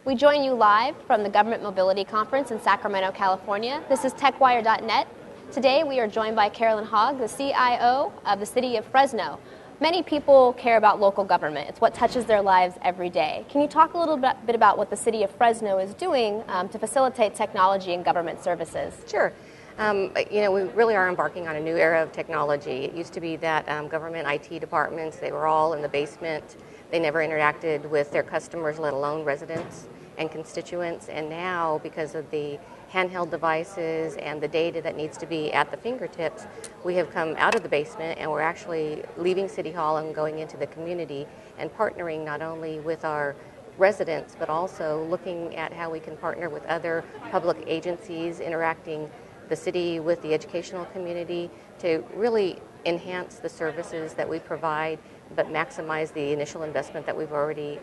We join you live from the Government Mobility Conference in Sacramento, California. This is TechWire.net. Today we are joined by Carolyn Hogg, the CIO of the city of Fresno. Many people care about local government. It's what touches their lives every day. Can you talk a little bit about what the city of Fresno is doing to facilitate technology and government services? Sure. We really are embarking on a new era of technology. It used to be that government IT departments, they were all in the basement. They never interacted with their customers, let alone residents and constituents. And now, because of the handheld devices and the data that needs to be at the fingertips, we have come out of the basement and we're actually leaving City Hall and going into the community and partnering not only with our residents, but also looking at how we can partner with other public agencies, interacting the city with the educational community to really enhance the services that we provide, but maximize the initial investment that we've already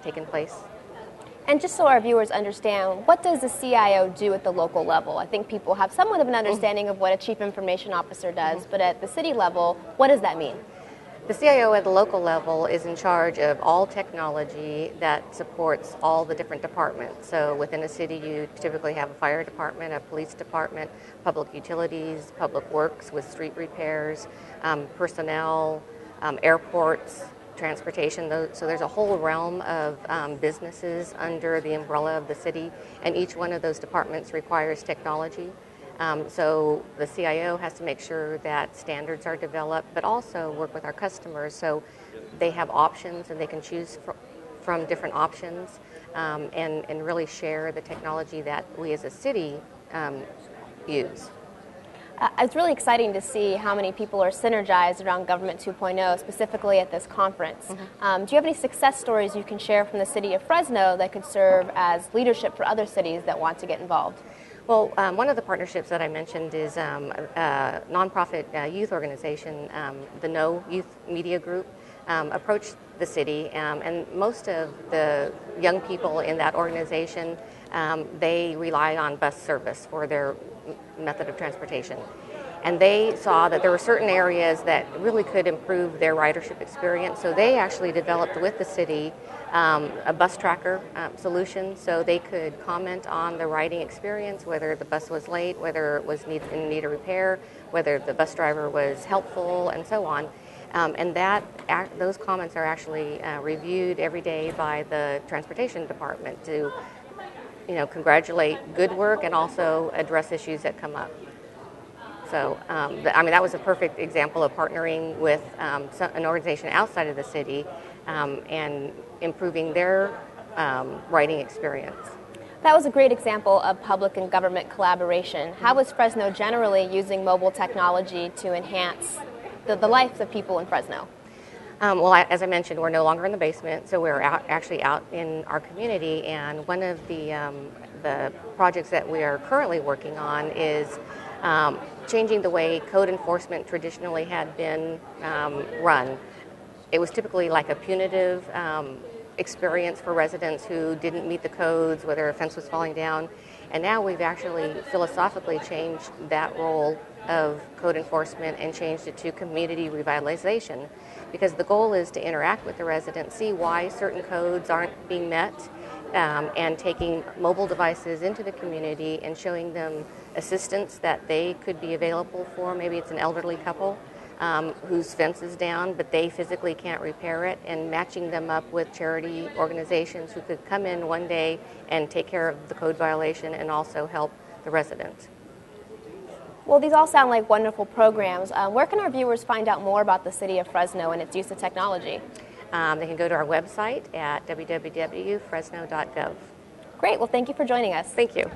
taken place. And just so our viewers understand, what does the CIO do at the local level? I think people have somewhat of an understanding of what a Chief Information Officer does, but at the city level, what does that mean? The CIO at the local level is in charge of all technology that supports all the different departments. So within a city, you typically have a fire department, a police department, public utilities, public works with street repairs, personnel, airports, transportation. So there's a whole realm of businesses under the umbrella of the city, and each one of those departments requires technology. So the CIO has to make sure that standards are developed, but also work with our customers so they have options and they can choose from different options and really share the technology that we as a city use. It's really exciting to see how many people are synergized around Government 2.0, specifically at this conference. Mm-hmm. Do you have any success stories you can share from the city of Fresno that could serve as leadership for other cities that want to get involved? Well, one of the partnerships that I mentioned is a nonprofit youth organization, the No Youth Media Group, approached the city, and most of the young people in that organization, they rely on bus service for their method of transportation. And they saw that there were certain areas that really could improve their ridership experience, so they actually developed with the city a bus tracker solution, so they could comment on the riding experience, whether the bus was late, whether it was in need of repair, whether the bus driver was helpful, and so on. And those comments are actually reviewed every day by the transportation department to, congratulate good work and also address issues that come up. So, that was a perfect example of partnering with an organization outside of the city and improving their riding experience. That was a great example of public and government collaboration. How is Fresno generally using mobile technology to enhance the life of people in Fresno? As I mentioned, we're no longer in the basement, so we're actually out in our community, and one of the projects that we are currently working on is changing the way code enforcement traditionally had been run. It was typically like a punitive experience for residents who didn't meet the codes, whether a fence was falling down, and now we've actually philosophically changed that role of code enforcement and changed it to community revitalization, because the goal is to interact with the residents, see why certain codes aren't being met, and taking mobile devices into the community and showing them assistance that they could be available for. Maybe it's an elderly couple whose fence is down, but they physically can't repair it, and matching them up with charity organizations who could come in one day and take care of the code violation and also help the residents. Well, these all sound like wonderful programs. Where can our viewers find out more about the city of Fresno and its use of technology? They can go to our website at www.fresno.gov. Great. Well, thank you for joining us. Thank you.